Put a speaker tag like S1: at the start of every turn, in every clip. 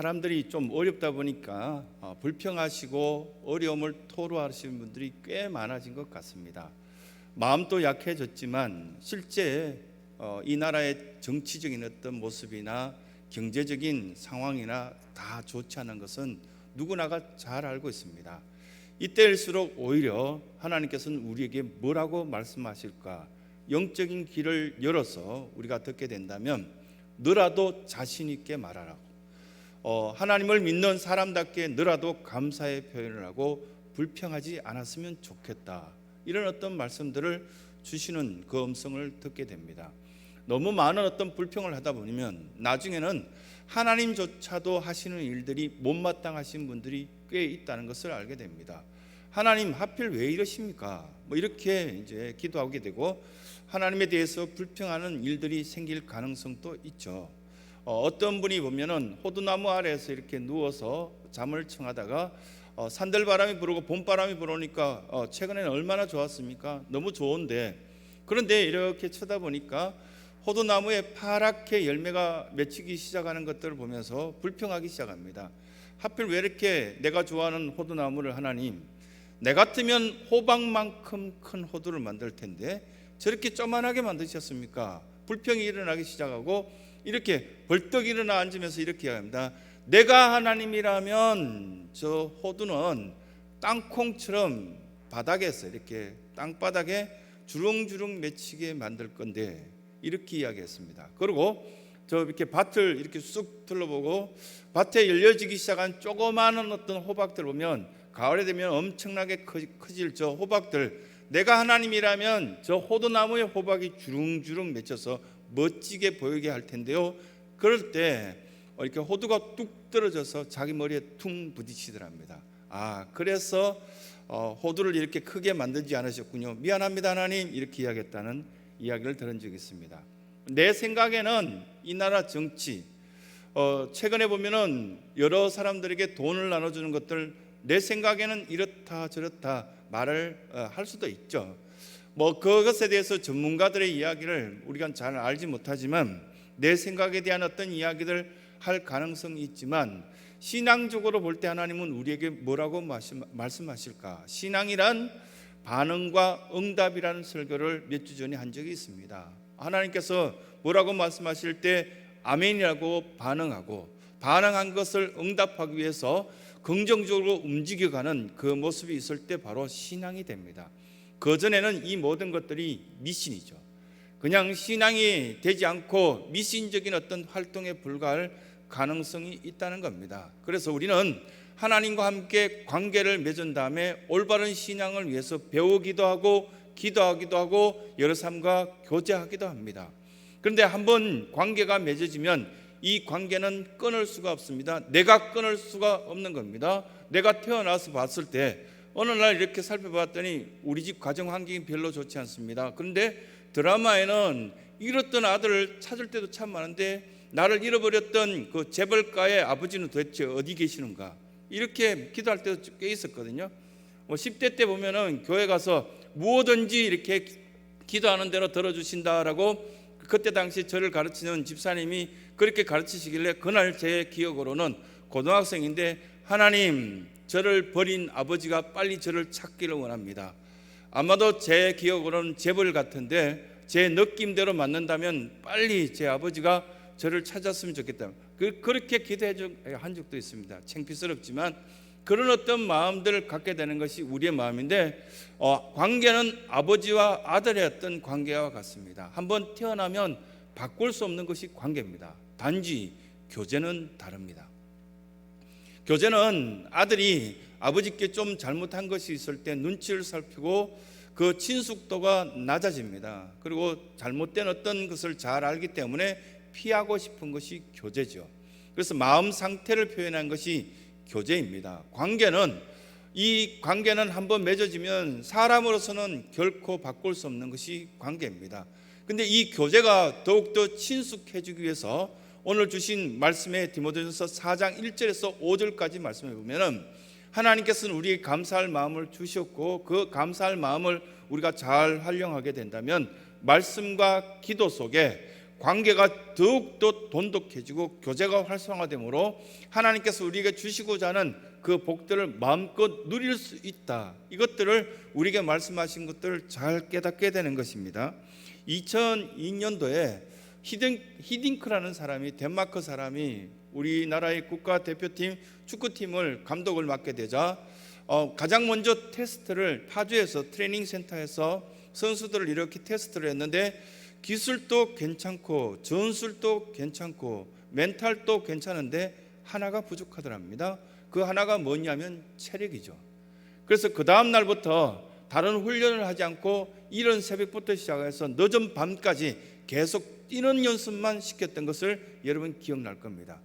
S1: 사람들이 좀 어렵다 보니까 불평하시고 어려움을 토로하시는 분들이 꽤 많아진 것 같습니다. 마음도 약해졌지만 실제 이 나라의 정치적인 어떤 모습이나 경제적인 상황이나 다 좋지 않은 것은 누구나가 잘 알고 있습니다. 이때일수록 오히려 하나님께서는 우리에게 뭐라고 말씀하실까? 영적인 길을 열어서 우리가 듣게 된다면 너라도 자신 있게 말하라고, 하나님을 믿는 사람답게 너라도 감사의 표현을 하고 불평하지 않았으면 좋겠다, 이런 어떤 말씀들을 주시는 그 음성을 듣게 됩니다. 너무 많은 어떤 불평을 하다 보면 나중에는 하나님조차도 하시는 일들이 못마땅하신 분들이 꽤 있다는 것을 알게 됩니다. 하나님 하필 왜 이러십니까? 이렇게 이제 기도하게 되고 하나님에 대해서 불평하는 일들이 생길 가능성도 있죠. 어떤 분이 보면은 호두나무 아래에서 이렇게 누워서 잠을 청하다가 산들바람이 불고 봄바람이 불으니까 최근에는 얼마나 좋았습니까? 너무 좋은데, 그런데 이렇게 쳐다보니까 호두나무에 파랗게 열매가 맺히기 시작하는 것들을 보면서 불평하기 시작합니다. 하필 왜 이렇게 내가 좋아하는 호두나무를 하나님, 내 같으면 호박만큼 큰 호두를 만들 텐데 저렇게 쪼만하게 만드셨습니까? 불평이 일어나기 시작하고 이렇게 벌떡 일어나 앉으면서 이렇게 합니다. 내가 하나님이라면 저 호두는 땅콩처럼 바닥에서 이렇게 땅바닥에 주렁주렁 맺히게 만들 건데, 이렇게 이야기했습니다. 그리고 저 이렇게 밭을 이렇게 쑥 둘러보고 밭에 열려지기 시작한 조그마한 어떤 호박들 보면 가을에 되면 엄청나게 커질 저 호박들, 내가 하나님이라면 저 호두나무의 호박이 주렁주렁 맺혀서 멋지게 보이게 할 텐데요. 그럴 때 이렇게 호두가 뚝 떨어져서 자기 머리에 퉁 부딪히더랍니다. 그래서 호두를 이렇게 크게 만들지 않으셨군요. 미안합니다 하나님, 이렇게 이야기했다는 이야기를 들은 적이 있습니다. 내 생각에는 이 나라 정치, 최근에 보면은 여러 사람들에게 돈을 나눠주는 것들, 내 생각에는 이렇다 저렇다 말을 할 수도 있죠. 그것에 대해서 전문가들의 이야기를 우리가 잘 알지 못하지만 내 생각에 대한 어떤 이야기를 할 가능성이 있지만, 신앙적으로 볼 때 하나님은 우리에게 뭐라고 말씀하실까? 신앙이란 반응과 응답이라는 설교를 몇 주 전에 한 적이 있습니다. 하나님께서 뭐라고 말씀하실 때 아멘이라고 반응하고, 반응한 것을 응답하기 위해서 긍정적으로 움직여가는 그 모습이 있을 때 바로 신앙이 됩니다. 그전에는 이 모든 것들이 미신이죠. 그냥 신앙이 되지 않고 미신적인 어떤 활동에 불과할 가능성이 있다는 겁니다. 그래서 우리는 하나님과 함께 관계를 맺은 다음에 올바른 신앙을 위해서 배우기도 하고 기도하기도 하고 여러 사람과 교제하기도 합니다. 그런데 한번 관계가 맺어지면 이 관계는 끊을 수가 없습니다. 내가 끊을 수가 없는 겁니다. 내가 태어나서 봤을 때 어느 날 이렇게 살펴봤더니 우리 집 가정 환경이 별로 좋지 않습니다. 그런데 드라마에는 잃었던 아들을 찾을 때도 참 많은데 나를 잃어버렸던 그 재벌가의 아버지는 도대체 어디 계시는가, 이렇게 기도할 때도 꽤 있었거든요. 10대 때 보면은 교회 가서 무엇든지 이렇게 기도하는 대로 들어주신다라고 그때 당시 저를 가르치는 집사님이 그렇게 가르치시길래 그날 제 기억으로는 고등학생인데, 하나님, 저를 버린 아버지가 빨리 저를 찾기를 원합니다. 아마도 제 기억으로는 재벌 같은데 제 느낌대로 맞는다면 빨리 제 아버지가 저를 찾았으면 좋겠다. 그렇게 기도해 한 적도 있습니다. 창피스럽지만 그런 어떤 마음들을 갖게 되는 것이 우리의 마음인데, 관계는 아버지와 아들의 어떤 관계와 같습니다. 한번 태어나면 바꿀 수 없는 것이 관계입니다. 단지 교제는 다릅니다. 교제는 아들이 아버지께 좀 잘못한 것이 있을 때 눈치를 살피고 그 친숙도가 낮아집니다. 그리고 잘못된 어떤 것을 잘 알기 때문에 피하고 싶은 것이 교제죠. 그래서 마음 상태를 표현한 것이 교제입니다. 이 관계는 한번 맺어지면 사람으로서는 결코 바꿀 수 없는 것이 관계입니다. 근데 이 교제가 더욱더 친숙해지기 위해서 오늘 주신 말씀에 디모데전서 4장 1절에서 5절까지 말씀해 보면은 하나님께서는 우리에게 감사할 마음을 주셨고 그 감사할 마음을 우리가 잘 활용하게 된다면 말씀과 기도 속에 관계가 더욱더 돈독해지고 교제가 활성화되므로 하나님께서 우리에게 주시고자 하는 그 복들을 마음껏 누릴 수 있다. 이것들을 우리에게 말씀하신 것들을 잘 깨닫게 되는 것입니다. 2002년도에 히딩크라는 사람이, 덴마크 사람이 우리나라의 국가대표팀 축구팀을 감독을 맡게 되자 가장 먼저 테스트를 파주에서 트레이닝 센터에서 선수들을 이렇게 테스트를 했는데 기술도 괜찮고 전술도 괜찮고 멘탈도 괜찮은데 하나가 부족하더랍니다. 그 하나가 뭐냐면 체력이죠. 그래서 그 다음 날부터 다른 훈련을 하지 않고 이른 새벽부터 시작해서 늦은 밤까지 계속 뛰는 연습만 시켰던 것을 여러분 기억날 겁니다.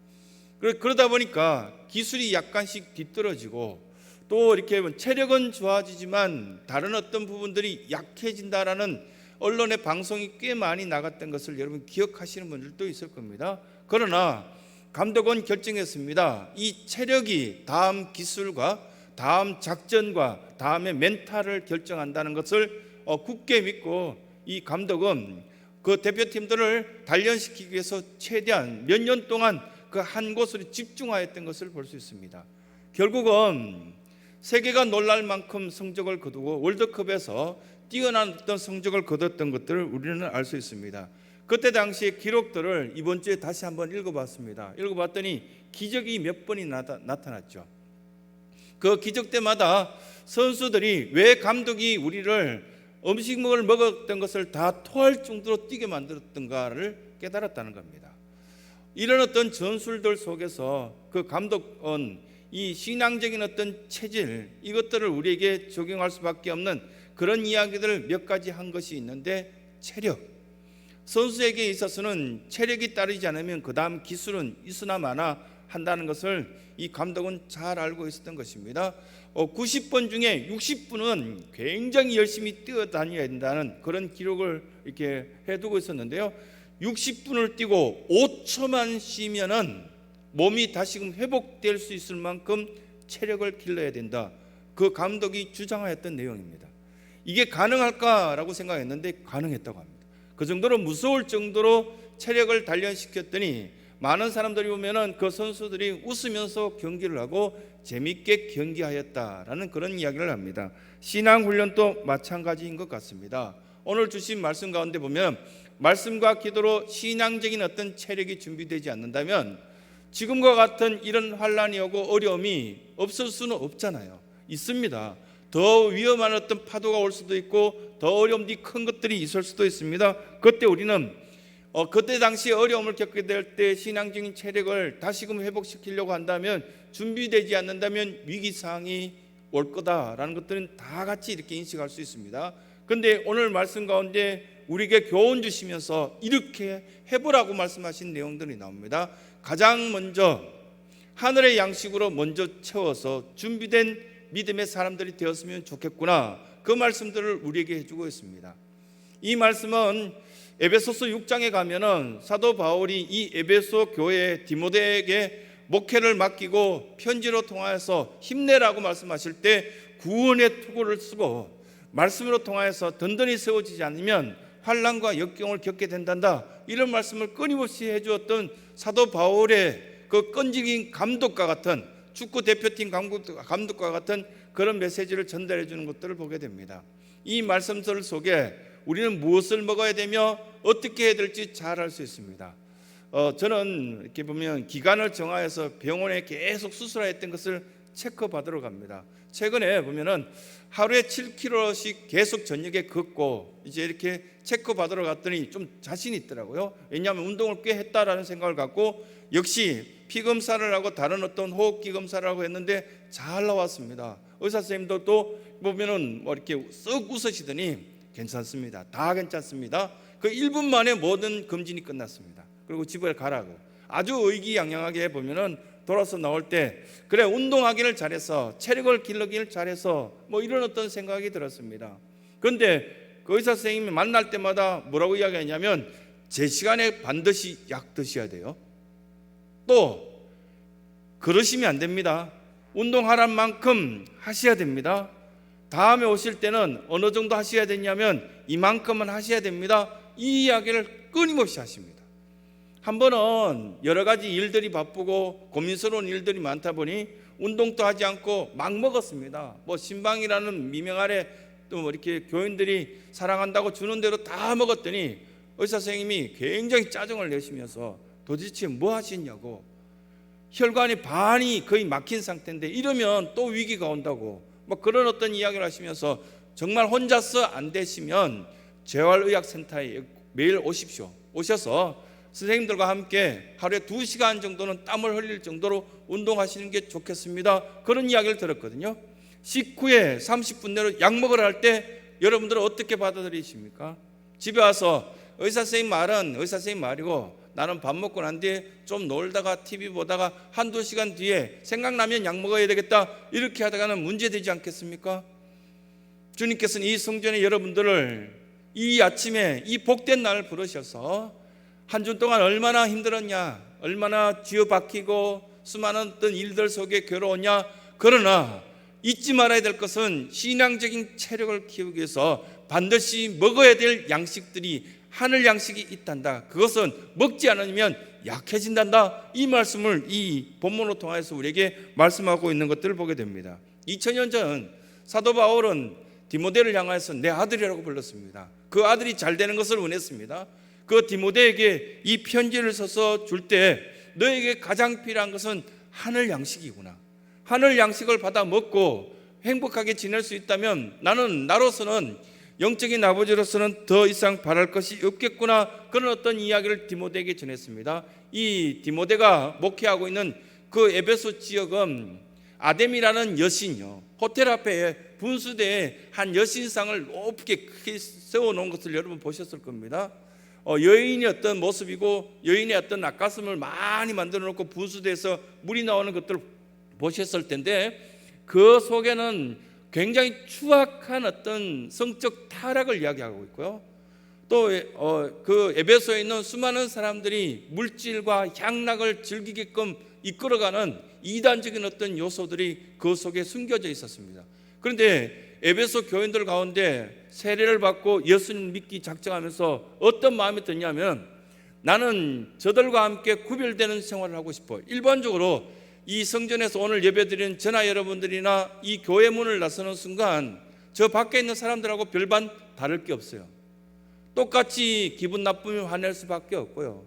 S1: 그러다 보니까 기술이 약간씩 뒤떨어지고 또 이렇게 체력은 좋아지지만 다른 어떤 부분들이 약해진다라는 언론의 방송이 꽤 많이 나갔던 것을 여러분 기억하시는 분들도 있을 겁니다. 그러나 감독은 결정했습니다. 이 체력이 다음 기술과 다음 작전과 다음의 멘탈을 결정한다는 것을 굳게 믿고 이 감독은 그 대표팀들을 단련시키기 위해서 최대한 몇 년 동안 그 한 곳으로 집중하였던 것을 볼 수 있습니다. 결국은 세계가 놀랄 만큼 성적을 거두고 월드컵에서 뛰어난 어떤 성적을 거뒀던 것들을 우리는 알 수 있습니다. 그때 당시의 기록들을 이번 주에 다시 한번 읽어봤습니다. 읽어봤더니 기적이 몇 번이 나타났죠. 그 기적 때마다 선수들이 왜 감독이 우리를 음식을 먹었던 것을 다 토할 정도로 뛰게 만들었던가를 깨달았다는 겁니다. 이런 어떤 전술들 속에서 그 감독은 이 신앙적인 어떤 체질, 이것들을 우리에게 적용할 수밖에 없는 그런 이야기들을 몇 가지 한 것이 있는데, 체력, 선수에게 있어서는 체력이 따르지 않으면 그 다음 기술은 있으나 마나 한다는 것을 이 감독은 잘 알고 있었던 것입니다. 90분 중에 60분은 굉장히 열심히 뛰어다녀야 된다는 그런 기록을 이렇게 해두고 있었는데요, 60분을 뛰고 5초만 쉬면은 몸이 다시금 회복될 수 있을 만큼 체력을 길러야 된다. 그 감독이 주장하였던 내용입니다. 이게 가능할까라고 생각했는데 가능했다고 합니다. 그 정도로 무서울 정도로 체력을 단련시켰더니 많은 사람들이 보면은 그 선수들이 웃으면서 경기를 하고 재밌게 경기하였다라는 그런 이야기를 합니다. 신앙훈련도 마찬가지인 것 같습니다. 오늘 주신 말씀 가운데 보면 말씀과 기도로 신앙적인 어떤 체력이 준비되지 않는다면 지금과 같은 이런 환란이 오고 어려움이 없을 수는 없잖아요. 있습니다. 더 위험한 어떤 파도가 올 수도 있고 더 어려움이 큰 것들이 있을 수도 있습니다. 그때 우리는 그때 당시 어려움을 겪게 될 때 신앙적인 체력을 다시금 회복시키려고 한다면, 준비되지 않는다면 위기상황이 올 거다라는 것들은 다 같이 이렇게 인식할 수 있습니다. 그런데 오늘 말씀 가운데 우리에게 교훈 주시면서 이렇게 해보라고 말씀하신 내용들이 나옵니다. 가장 먼저 하늘의 양식으로 먼저 채워서 준비된 믿음의 사람들이 되었으면 좋겠구나, 그 말씀들을 우리에게 해주고 있습니다. 이 말씀은 에베소서 6장에 가면은 사도 바울이 이 에베소 교회 디모데에게 목회를 맡기고 편지로 통하여서 힘내라고 말씀하실 때 구원의 투구를 쓰고 말씀으로 통하여서 든든히 세워지지 않으면 환난과 역경을 겪게 된단다, 이런 말씀을 끊임없이 해주었던 사도 바울의 그 끈질긴 감독과 같은, 축구 대표팀 감독과 같은 그런 메시지를 전달해 주는 것들을 보게 됩니다. 이 말씀들 속에 우리는 무엇을 먹어야 되며 어떻게 해야 될지 잘 알 수 있습니다. 저는 이렇게 보면 기간을 정하여서 병원에 계속 수술하였던 것을 체크받으러 갑니다. 최근에 보면은 하루에 7km씩 계속 저녁에 걷고 이제 이렇게 체크받으러 갔더니 좀 자신이 있더라고요. 왜냐하면 운동을 꽤 했다라는 생각을 갖고, 역시 피 검사를 하고 다른 어떤 호흡기 검사를 하고 했는데 잘 나왔습니다. 의사 선생님도 보면은 뭐 이렇게 쓱 웃으시더니 괜찮습니다, 다 괜찮습니다. 그 1분 만에 모든 검진이 끝났습니다. 그리고 집에 가라고 아주 의기양양하게 보면은 돌아서 나올 때, 그래 운동하기를 잘해서 체력을 길러기를 잘해서 뭐 이런 어떤 생각이 들었습니다. 그런데 그 의사 선생님이 만날 때마다 뭐라고 이야기하냐면, 제 시간에 반드시 약 드셔야 돼요. 또 그러시면 안 됩니다. 운동하란 만큼 하셔야 됩니다. 다음에 오실 때는 어느 정도 하셔야 되냐면 이만큼은 하셔야 됩니다. 이 이야기를 끊임없이 하십니다. 한 번은 여러 가지 일들이 바쁘고 고민스러운 일들이 많다 보니 운동도 하지 않고 막 먹었습니다. 뭐 신방이라는 미명 아래 또 뭐 이렇게 교인들이 사랑한다고 주는 대로 다 먹었더니 의사 선생님이 굉장히 짜증을 내시면서 도대체 뭐 하시냐고, 혈관이 반이 거의 막힌 상태인데 이러면 또 위기가 온다고 뭐 그런 어떤 이야기를 하시면서 정말 혼자서 안 되시면 재활의학센터에 매일 오십시오. 오셔서 선생님들과 함께 하루에 2시간 정도는 땀을 흘릴 정도로 운동하시는 게 좋겠습니다. 그런 이야기를 들었거든요. 식후에 30분 내로 약 먹으라 할 때 여러분들은 어떻게 받아들이십니까? 집에 와서 의사 선생님 말은 의사 선생님 말이고 나는 밥 먹고 난 뒤에 좀 놀다가 TV 보다가 1-2시간 뒤에 생각나면 약 먹어야 되겠다, 이렇게 하다가는 문제되지 않겠습니까? 주님께서는 이 성전에 여러분들을 이 아침에 이 복된 날을 부르셔서 한 주 동안 얼마나 힘들었냐, 얼마나 쥐어박히고 수많은 어떤 일들 속에 괴로웠냐. 그러나 잊지 말아야 될 것은 신앙적인 체력을 키우기 위해서 반드시 먹어야 될 양식들이 하늘 양식이 있단다. 그것은 먹지 않으면 약해진단다. 이 말씀을 이 본문을 통해서 우리에게 말씀하고 있는 것들을 보게 됩니다. 2000년 전 사도 바울은 디모데를 향해서 내 아들이라고 불렀습니다. 그 아들이 잘 되는 것을 원했습니다. 그 디모데에게 이 편지를 써서 줄 때 너에게 가장 필요한 것은 하늘 양식이구나. 하늘 양식을 받아 먹고 행복하게 지낼 수 있다면 나는 나로서는 영적인 아버지로서는 더 이상 바랄 것이 없겠구나. 그런 어떤 이야기를 디모데에게 전했습니다. 이 디모데가 목회하고 있는 그 에베소 지역은 아뎀이라는 여신이요, 호텔 앞에 분수대에 한 여신상을 높게 크게 세워놓은 것을 여러분 보셨을 겁니다. 여인의 어떤 모습이고 여인의 어떤 낙가슴을 많이 만들어 놓고 분수대에서 물이 나오는 것들을 보셨을 텐데 그 속에는 굉장히 추악한 어떤 성적 타락을 이야기하고 있고요. 또 그 에베소에 있는 수많은 사람들이 물질과 향락을 즐기게끔 이끌어가는 이단적인 어떤 요소들이 그 속에 숨겨져 있었습니다. 그런데 에베소 교인들 가운데 세례를 받고 예수님 믿기 작정하면서 어떤 마음이 드냐면 나는 저들과 함께 구별되는 생활을 하고 싶어. 일반적으로 이 성전에서 오늘 예배드리는 저나 여러분들이나 이 교회 문을 나서는 순간 저 밖에 있는 사람들하고 별반 다를 게 없어요. 똑같이 기분 나쁘면 화낼 수밖에 없고요,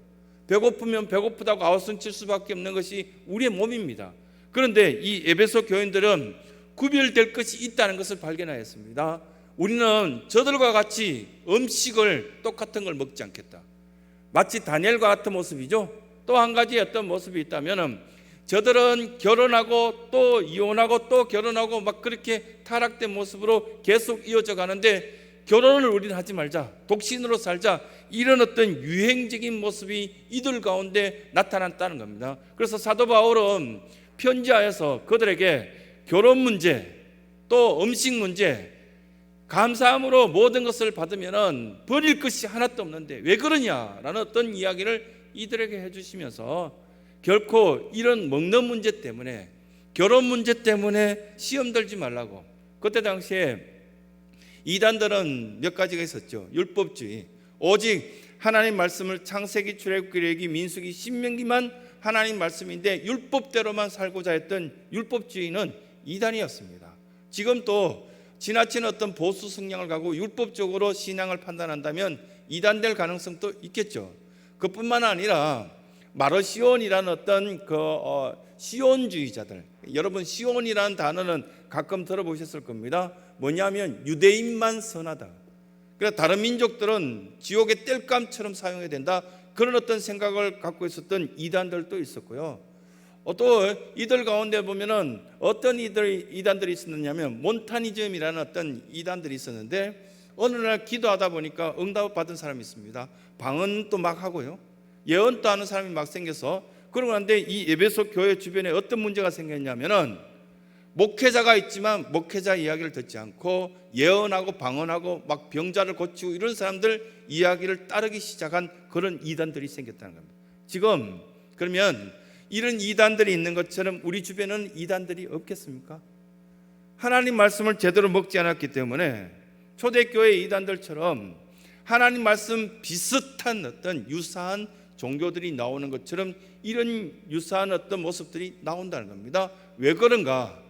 S1: 배고프면 배고프다고 아우성칠 수밖에 없는 것이 우리의 몸입니다. 그런데 이 에베소 교인들은 구별될 것이 있다는 것을 발견하였습니다. 우리는 저들과 같이 음식을 똑같은 걸 먹지 않겠다. 마치 다니엘과 같은 모습이죠. 또 한 가지 어떤 모습이 있다면 저들은 결혼하고 또 이혼하고 또 결혼하고 막 그렇게 타락된 모습으로 계속 이어져 가는데 결혼을 우리는 하지 말자, 독신으로 살자, 이런 어떤 유행적인 모습이 이들 가운데 나타났다는 겁니다. 그래서 사도 바울은 편지하여서 그들에게 결혼 문제 또 음식 문제, 감사함으로 모든 것을 받으면 버릴 것이 하나도 없는데 왜 그러냐라는 어떤 이야기를 이들에게 해주시면서 결코 이런 먹는 문제 때문에, 결혼 문제 때문에 시험 들지 말라고. 그때 당시에 이단들은 몇 가지가 있었죠. 율법주의, 오직 하나님 말씀을 창세기, 출애굽기, 레위기, 민수기, 신명기만 하나님 말씀인데 율법대로만 살고자 했던 율법주의는 이단이었습니다. 지금 또 지나친 어떤 보수 성향을 가고 율법적으로 신앙을 판단한다면 이단될 가능성도 있겠죠. 그뿐만 아니라 마르시온이라는 어떤 시온주의자들, 여러분 시온이라는 단어는 가끔 들어보셨을 겁니다. 뭐냐면 유대인만 선하다. 그래서 다른 민족들은 지옥의 땔감처럼 사용해야 된다. 그런 어떤 생각을 갖고 있었던 이단들도 있었고요. 또 이들 가운데 보면은 어떤 이단들이 있었느냐면 몬타니즘이라는 어떤 이단들이 있었는데 어느 날 기도하다 보니까 응답 받은 사람이 있습니다. 방언도 막 하고요, 예언도 하는 사람이 막 생겨서, 그러고 난데 이 에베소 교회 주변에 어떤 문제가 생겼냐면은 목회자가 있지만 목회자 이야기를 듣지 않고 예언하고 방언하고 막 병자를 고치고 이런 사람들 이야기를 따르기 시작한 그런 이단들이 생겼다는 겁니다. 지금 그러면 이런 이단들이 있는 것처럼 우리 주변에는 이단들이 없겠습니까? 하나님 말씀을 제대로 먹지 않았기 때문에 초대교회 이단들처럼 하나님 말씀 비슷한 어떤 유사한 종교들이 나오는 것처럼 이런 유사한 어떤 모습들이 나온다는 겁니다. 왜 그런가?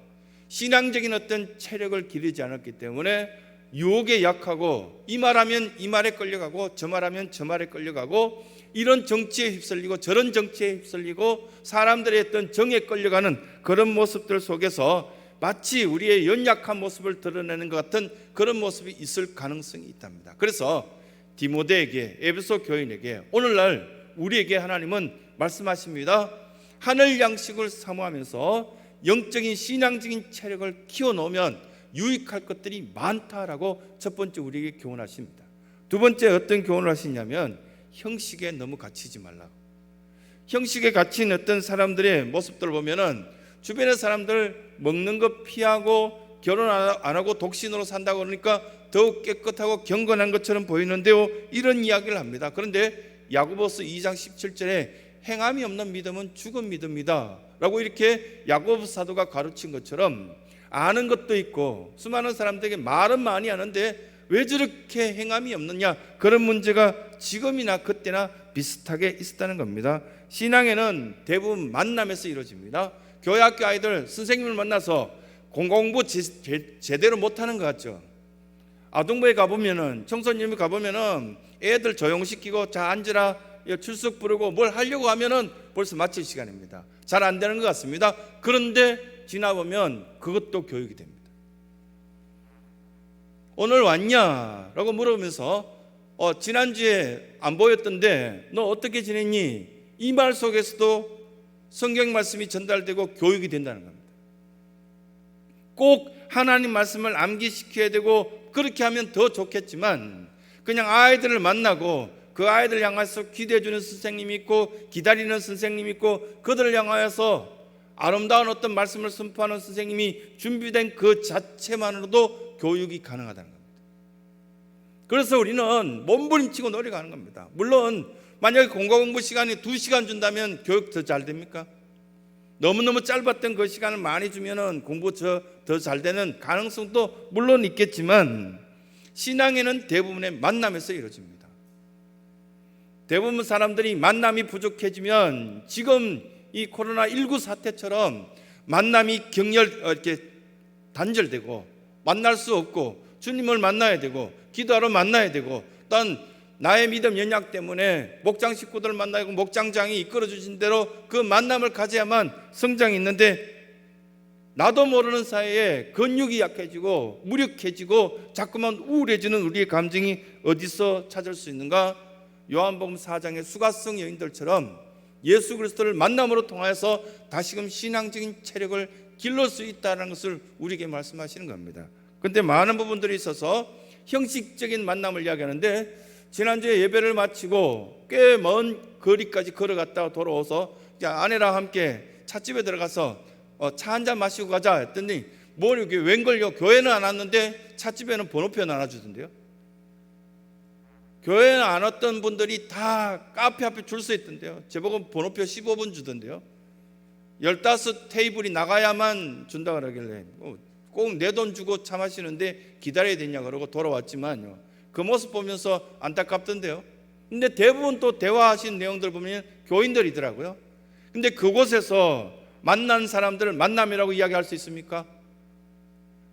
S1: 신앙적인 어떤 체력을 기르지 않았기 때문에 유혹에 약하고, 이 말하면 이 말에 끌려가고 저 말하면 저 말에 끌려가고, 이런 정치에 휩쓸리고 저런 정치에 휩쓸리고 사람들의 어떤 정에 끌려가는 그런 모습들 속에서 마치 우리의 연약한 모습을 드러내는 것 같은 그런 모습이 있을 가능성이 있답니다. 그래서 디모데에게, 에베소 교인에게 오늘날 우리에게 하나님은 말씀하십니다. 하늘 양식을 사모하면서 영적인 신앙적인 체력을 키워놓으면 유익할 것들이 많다라고 첫 번째 우리에게 교훈하십니다. 두 번째 어떤 교훈을 하시냐면 형식에 너무 갇히지 말라고. 형식에 갇힌 어떤 사람들의 모습들을 보면은 주변의 사람들 먹는 거 피하고 결혼 안 하고 독신으로 산다고 그러니까 더욱 깨끗하고 경건한 것처럼 보이는데요, 이런 이야기를 합니다. 그런데 야고보서 2장 17절에 행함이 없는 믿음은 죽은 믿음이다 라고 이렇게 야고보 사도가 가르친 것처럼 아는 것도 있고 수많은 사람들에게 말은 많이 하는데 왜 저렇게 행함이 없느냐, 그런 문제가 지금이나 그때나 비슷하게 있었다는 겁니다. 신앙에는 대부분 만남에서 이루어집니다. 교회학교 아이들 선생님을 만나서 공부 제대로 못하는 것 같죠. 아동부에 가보면은, 청소년이 가보면은 애들 조용시키고 자 앉으라 출석 부르고 뭘 하려고 하면은 벌써 마칠 시간입니다. 잘 안 되는 것 같습니다. 그런데 지나보면 그것도 교육이 됩니다. 오늘 왔냐? 라고 물어보면서 지난주에 안 보였던데 너 어떻게 지냈니? 이 말 속에서도 성경 말씀이 전달되고 교육이 된다는 겁니다. 꼭 하나님 말씀을 암기시켜야 되고 그렇게 하면 더 좋겠지만, 그냥 아이들을 만나고 그 아이들 향해서 기대해주는 선생님이 있고 기다리는 선생님이 있고 그들을 향하여서 아름다운 어떤 말씀을 선포하는 선생님이 준비된 그 자체만으로도 교육이 가능하다는 겁니다. 그래서 우리는 몸부림치고 노력하는 겁니다. 물론 만약에 공부 시간이 2시간 준다면 교육 더 잘 됩니까? 너무너무 짧았던 그 시간을 많이 주면은 공부 더 잘 되는 가능성도 물론 있겠지만, 신앙에는 대부분의 만남에서 이루어집니다. 대부분 사람들이 만남이 부족해지면 지금 이 코로나19 사태처럼 만남이 이렇게 단절되고 만날 수 없고 주님을 만나야 되고 기도하러 만나야 되고, 또한 나의 믿음 연약 때문에 목장 식구들을 만나고 목장장이 이끌어 주신 대로 그 만남을 가져야만 성장이 있는데, 나도 모르는 사이에 근육이 약해지고 무력해지고 자꾸만 우울해지는 우리의 감정이 어디서 찾을 수 있는가? 요한복음 4장의 수가성 여인들처럼 예수 그리스도를 만남으로 통하여서 다시금 신앙적인 체력을 길러올 수 있다는 것을 우리에게 말씀하시는 겁니다. 그런데 많은 부분들이 있어서 형식적인 만남을 이야기하는데, 지난주에 예배를 마치고 꽤 먼 거리까지 걸어갔다가 돌아와서 아내랑 함께 찻집에 들어가서 차 한잔 마시고 가자 했더니 뭘 이렇게 웬걸요, 교회는 안 왔는데 찻집에는 번호표 나눠주던데요. 교회는 안 왔던 분들이 다 카페 앞에 줄 서 있던데요. 제보고 번호표 15분 주던데요. 15 테이블이 나가야만 준다 그러길래 꼭 내 돈 주고 차 마시는데 기다려야 되냐 그러고 돌아왔지만요, 그 모습 보면서 안타깝던데요. 근데 대부분 또 대화하신 내용들 보면 교인들이더라고요. 근데 그곳에서 만난 사람들을 만남이라고 이야기할 수 있습니까?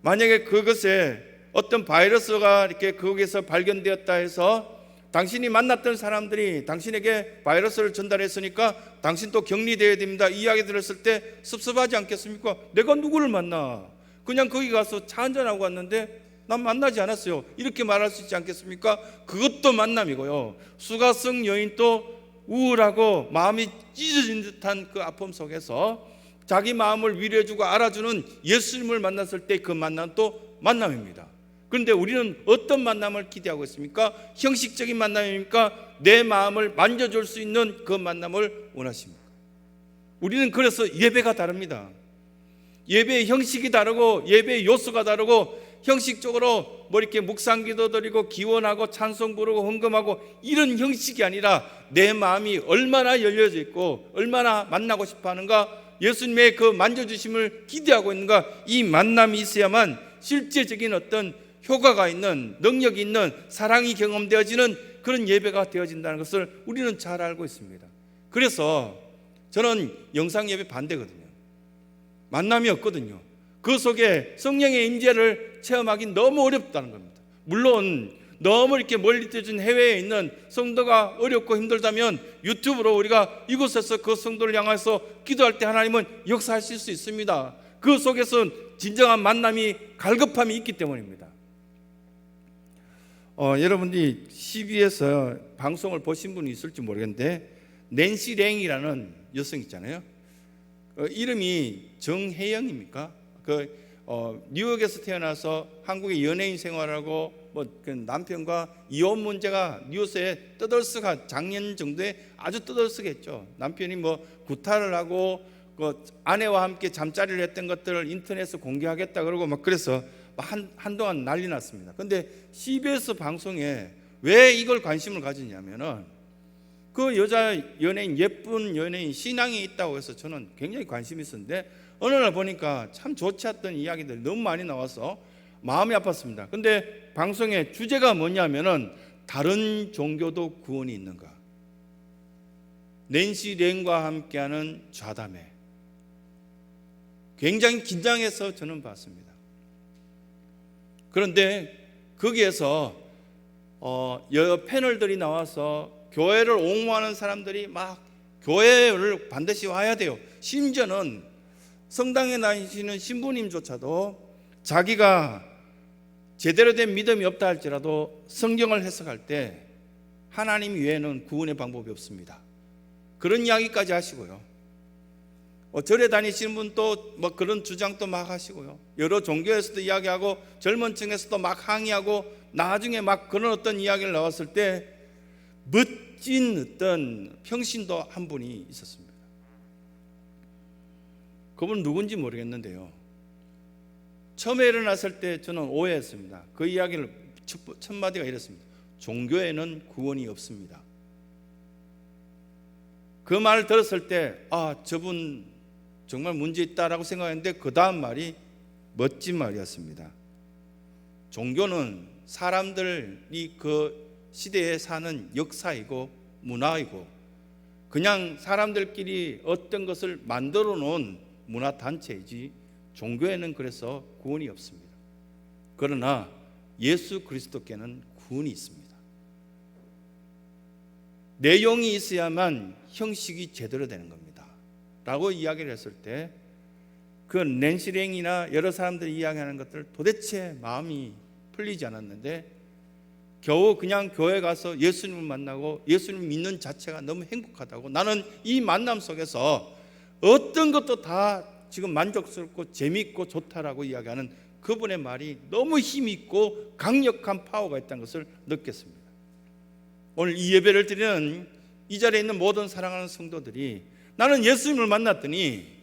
S1: 만약에 그것에 어떤 바이러스가 이렇게 거기에서 발견되었다 해서 당신이 만났던 사람들이 당신에게 바이러스를 전달했으니까 당신도 격리되어야 됩니다, 이 이야기 들었을 때 섭섭하지 않겠습니까? 내가 누구를 만나? 그냥 거기 가서 차 한잔하고 왔는데 난 만나지 않았어요, 이렇게 말할 수 있지 않겠습니까? 그것도 만남이고요. 수가성 여인도 우울하고 마음이 찢어진 듯한 그 아픔 속에서 자기 마음을 위로해주고 알아주는 예수님을 만났을 때 그 만남도 만남입니다. 그런데 우리는 어떤 만남을 기대하고 있습니까? 형식적인 만남입니까? 내 마음을 만져줄 수 있는 그 만남을 원하십니까? 우리는 그래서 예배가 다릅니다. 예배의 형식이 다르고 예배의 요소가 다르고, 형식적으로 뭐 이렇게 묵상기도 드리고 기원하고 찬송 부르고 헌금하고 이런 형식이 아니라 내 마음이 얼마나 열려져 있고 얼마나 만나고 싶어 하는가, 예수님의 그 만져주심을 기대하고 있는가, 이 만남이 있어야만 실제적인 어떤 효과가 있는, 능력이 있는, 사랑이 경험되어지는 그런 예배가 되어진다는 것을 우리는 잘 알고 있습니다. 그래서 저는 영상 예배 반대거든요. 만남이 없거든요. 그 속에 성령의 임재를 체험하기 너무 어렵다는 겁니다. 물론 너무 이렇게 멀리 떨어진 해외에 있는 성도가 어렵고 힘들다면 유튜브로 우리가 이곳에서 그 성도를 향해서 기도할 때 하나님은 역사하실 수 있습니다. 그 속에서 진정한 만남이 갈급함이 있기 때문입니다. 여러분들이 CBS 방송을 보신 분이 있을지 모르겠는데 낸시 랭이라는 여성 있잖아요. 이름이 정혜영입니까? 뉴욕에서 태어나서 한국의 연예인 생활하고 그 남편과 이혼 문제가 뉴스에 떠들썩한 작년 정도에 아주 떠들썩했죠. 남편이 구타를 하고 아내와 함께 잠자리를 했던 것들을 인터넷에 공개하겠다 그러고 그래서 한동안 난리 났습니다. 그런데 CBS 방송에 왜 이걸 관심을 가졌냐면은 그 여자 연예인, 예쁜 연예인 신앙이 있다고 해서 저는 굉장히 관심이 있었는데 어느 날 보니까 참 좋지 않던 이야기들이 너무 많이 나와서 마음이 아팠습니다. 근데 방송의 주제가 뭐냐면은 다른 종교도 구원이 있는가? 낸시 랭과 함께하는 좌담회. 굉장히 긴장해서 저는 봤습니다. 그런데 거기에서 여러 패널들이 나와서 교회를 옹호하는 사람들이 막 교회를 반드시 와야 돼요. 심지어는 성당에 다니시는 신부님조차도 자기가 제대로 된 믿음이 없다 할지라도 성경을 해석할 때 하나님 외에는 구원의 방법이 없습니다. 그런 이야기까지 하시고요. 절에 다니시는 분도 그런 주장도 막 하시고요. 여러 종교에서도 이야기하고 젊은 층에서도 막 항의하고 나중에 막 그런 어떤 이야기를 나왔을 때 멋진 어떤 평신도 한 분이 있었습니다. 그분 누군지 모르겠는데요. 처음에 일어났을 때 저는 오해했습니다. 그 이야기를 첫 마디가 이랬습니다. 종교에는 구원이 없습니다. 그 말을 들었을 때 저분 정말 문제 있다라고 생각했는데 그 다음 말이 멋진 말이었습니다. 종교는 사람들이 그 시대에 사는 역사이고 문화이고 그냥 사람들끼리 어떤 것을 만들어 놓은 문화단체이지 종교에는 그래서 구원이 없습니다. 그러나 예수 그리스도께는 구원이 있습니다. 내용이 있어야만 형식이 제대로 되는 겁니다 라고 이야기를 했을 때 그 낸시 랭이나 여러 사람들이 이야기하는 것들 도대체 마음이 풀리지 않았는데 겨우 그냥 교회 가서 예수님을 만나고 예수님을 믿는 자체가 너무 행복하다고 나는 이 만남 속에서 어떤 것도 다 지금 만족스럽고 재미있고 좋다라고 이야기하는 그분의 말이 너무 힘있고 강력한 파워가 있다는 것을 느꼈습니다. 오늘 이 예배를 드리는 이 자리에 있는 모든 사랑하는 성도들이 나는 예수님을 만났더니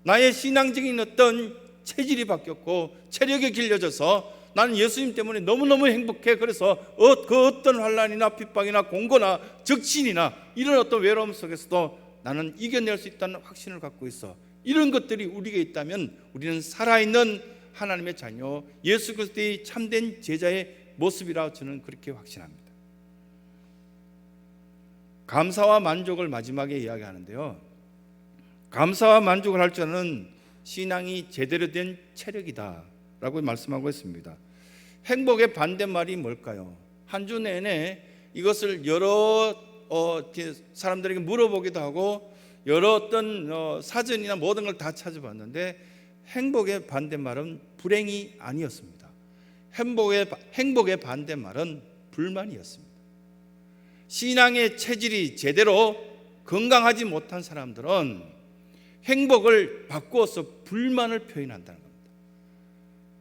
S1: 나의 신앙적인 어떤 체질이 바뀌었고 체력이 길러져서 나는 예수님 때문에 너무너무 행복해. 그래서 그 어떤 환난이나 핍박이나 공고나 적신이나 이런 어떤 외로움 속에서도 나는 이겨낼 수 있다는 확신을 갖고 있어. 이런 것들이 우리에게 있다면 우리는 살아있는 하나님의 자녀 예수 그리스도의 참된 제자의 모습이라고 저는 그렇게 확신합니다. 감사와 만족을 마지막에 이야기하는데요, 감사와 만족을 할 줄 아는 신앙이 제대로 된 체력이다 라고 말씀하고 있습니다. 행복의 반대말이 뭘까요? 한 주 내내 이것을 여러 사람들에게 물어보기도 하고 여러 어떤 사전이나 모든 걸 다 찾아봤는데 행복의 반대말은 불행이 아니었습니다. 행복의 반대말은 불만이었습니다. 신앙의 체질이 제대로 건강하지 못한 사람들은 행복을 바꾸어서 불만을 표현한다는 겁니다.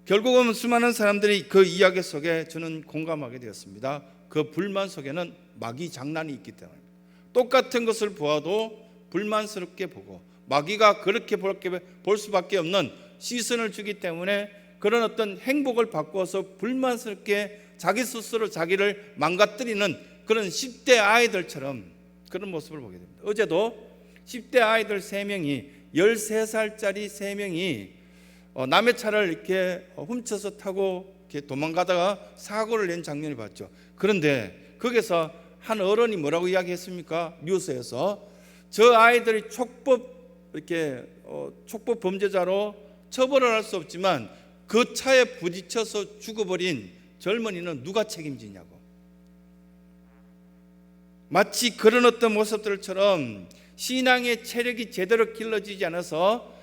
S1: 결국은 수많은 사람들이 그 이야기 속에 저는 공감하게 되었습니다. 그 불만 속에는 마귀 장난이 있기 때문입니다. 똑같은 것을 보아도 불만스럽게 보고 마귀가 그렇게 볼 수밖에 없는 시선을 주기 때문에 그런 어떤 행복을 바꾸어서 불만스럽게 자기 스스로 자기를 망가뜨리는 그런 10대 아이들처럼 그런 모습을 보게 됩니다. 어제도 10대 아이들 3명이 13살짜리 3명이 남의 차를 이렇게 훔쳐서 타고 이렇게 도망가다가 사고를 낸 장면을 봤죠. 그런데 거기서 한 어른이 뭐라고 이야기했습니까? 뉴스에서 저 아이들이 촉법 범죄자로 처벌을 할 수 없지만 그 차에 부딪혀서 죽어버린 젊은이는 누가 책임지냐고. 마치 그런 어떤 모습들처럼 신앙의 체력이 제대로 길러지지 않아서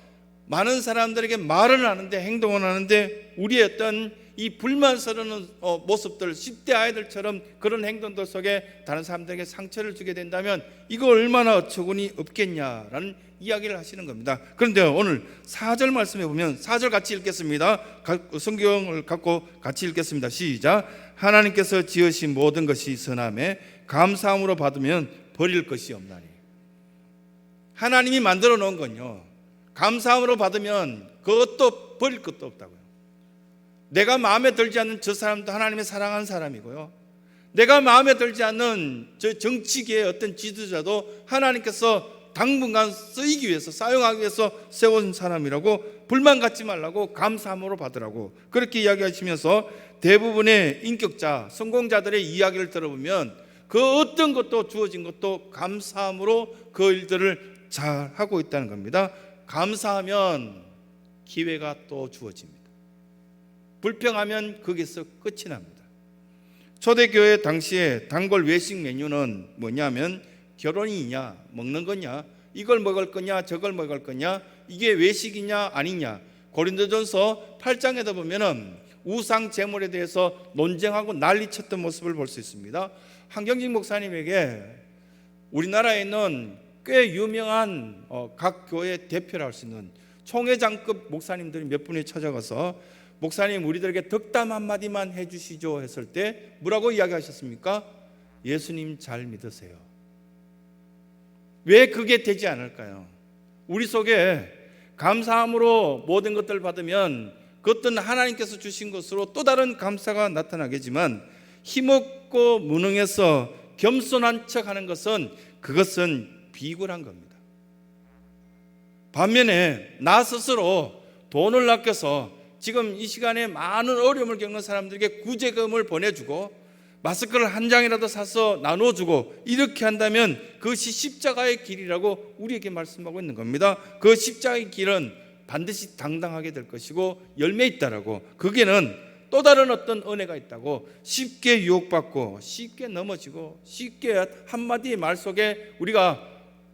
S1: 많은 사람들에게 말은 하는데 행동은 하는데 우리의 어떤 이 불만스러운 모습들, 10대 아이들처럼 그런 행동들 속에 다른 사람들에게 상처를 주게 된다면 이거 얼마나 어처구니 없겠냐라는 이야기를 하시는 겁니다. 그런데 오늘 4절 말씀해 보면 4절 같이 읽겠습니다. 성경을 갖고 같이 읽겠습니다. 시작. 하나님께서 지으신 모든 것이 선함에 감사함으로 받으면 버릴 것이 없나니. 하나님이 만들어 놓은 건요, 감사함으로 받으면 그것도 버릴 것도 없다고요. 내가 마음에 들지 않는 저 사람도 하나님의 사랑하는 사람이고요, 내가 마음에 들지 않는 저 정치계의 어떤 지도자도 하나님께서 당분간 쓰이기 위해서, 사용하기 위해서 세운 사람이라고, 불만 갖지 말라고, 감사함으로 받으라고 그렇게 이야기하시면서 대부분의 인격자, 성공자들의 이야기를 들어보면 그 어떤 것도 주어진 것도 감사함으로 그 일들을 잘 하고 있다는 겁니다. 감사하면 기회가 또 주어집니다. 불평하면 거기서 끝이 납니다. 초대교회 당시에 단골 외식 메뉴는 뭐냐면 결혼이냐, 먹는 거냐, 이걸 먹을 거냐, 저걸 먹을 거냐, 이게 외식이냐 아니냐. 고린도전서 8장에도 보면은 우상 제물에 대해서 논쟁하고 난리쳤던 모습을 볼 수 있습니다. 한경직 목사님에게 우리나라에 있는 꽤 유명한 각 교회 대표를 할 수 있는 총회장급 목사님들이 몇 분이 찾아가서 목사님, 우리들에게 덕담 한마디만 해주시죠 했을 때 뭐라고 이야기하셨습니까? 예수님 잘 믿으세요. 왜 그게 되지 않을까요? 우리 속에 감사함으로 모든 것들을 받으면 그것은 하나님께서 주신 것으로 또 다른 감사가 나타나겠지만 힘없고 무능해서 겸손한 척하는 것은 그것은 비굴한 겁니다. 반면에 나 스스로 돈을 아껴서 지금 이 시간에 많은 어려움을 겪는 사람들에게 구제금을 보내주고 마스크를 한 장이라도 사서 나눠주고 이렇게 한다면 그것이 십자가의 길이라고 우리에게 말씀하고 있는 겁니다. 그 십자가의 길은 반드시 당당하게 될 것이고 열매 있다라고, 거기에는 또 다른 어떤 은혜가 있다고, 쉽게 유혹받고 쉽게 넘어지고 쉽게 한마디의 말 속에 우리가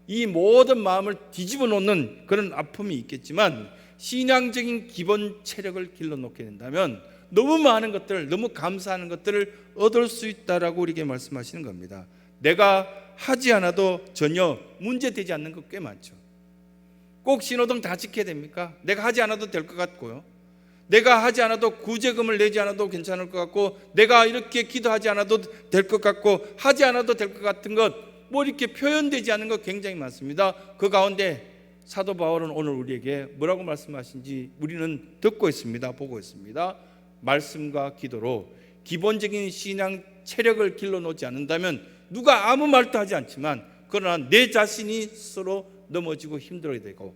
S1: 이 모든 마음을 뒤집어 놓는 그런 아픔이 있겠지만 신앙적인 기본 체력을 길러놓게 된다면 너무 많은 것들, 너무 감사하는 것들을 얻을 수 있다라고 우리에게 말씀하시는 겁니다. 내가 하지 않아도 전혀 문제되지 않는 것 꽤 많죠. 꼭 신호등 다 지켜야 됩니까? 내가 하지 않아도 될 것 같고요, 내가 하지 않아도 구제금을 내지 않아도 괜찮을 것 같고, 내가 이렇게 기도하지 않아도 될 것 같고, 하지 않아도 될 것 같은 것, 뭐 이렇게 표현되지 않는 것 굉장히 많습니다. 그 가운데 사도 바울은 오늘 우리에게 뭐라고 말씀하신지 우리는 듣고 있습니다. 보고 있습니다. 말씀과 기도로 기본적인 신앙 체력을 길러놓지 않는다면 누가 아무 말도 하지 않지만 그러나 내 자신이 스스로 넘어지고 힘들어야 되고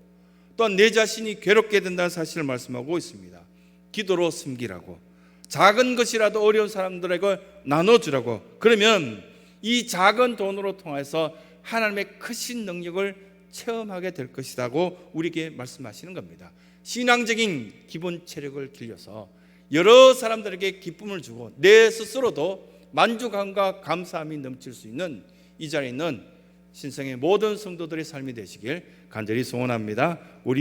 S1: 또한 내 자신이 괴롭게 된다는 사실을 말씀하고 있습니다. 기도로 섬기라고, 작은 것이라도 어려운 사람들에게 나눠주라고. 그러면 이 작은 돈으로 통해서 하나님의 크신 능력을 체험하게 될 것이라고 우리에게 말씀하시는 겁니다. 신앙적인 기본 체력을 길러서 여러 사람들에게 기쁨을 주고 내 스스로도 만족함과 감사함이 넘칠 수 있는 이 자리에 있는 신성의 모든 성도들의 삶이 되시길 간절히 소원합니다. 우리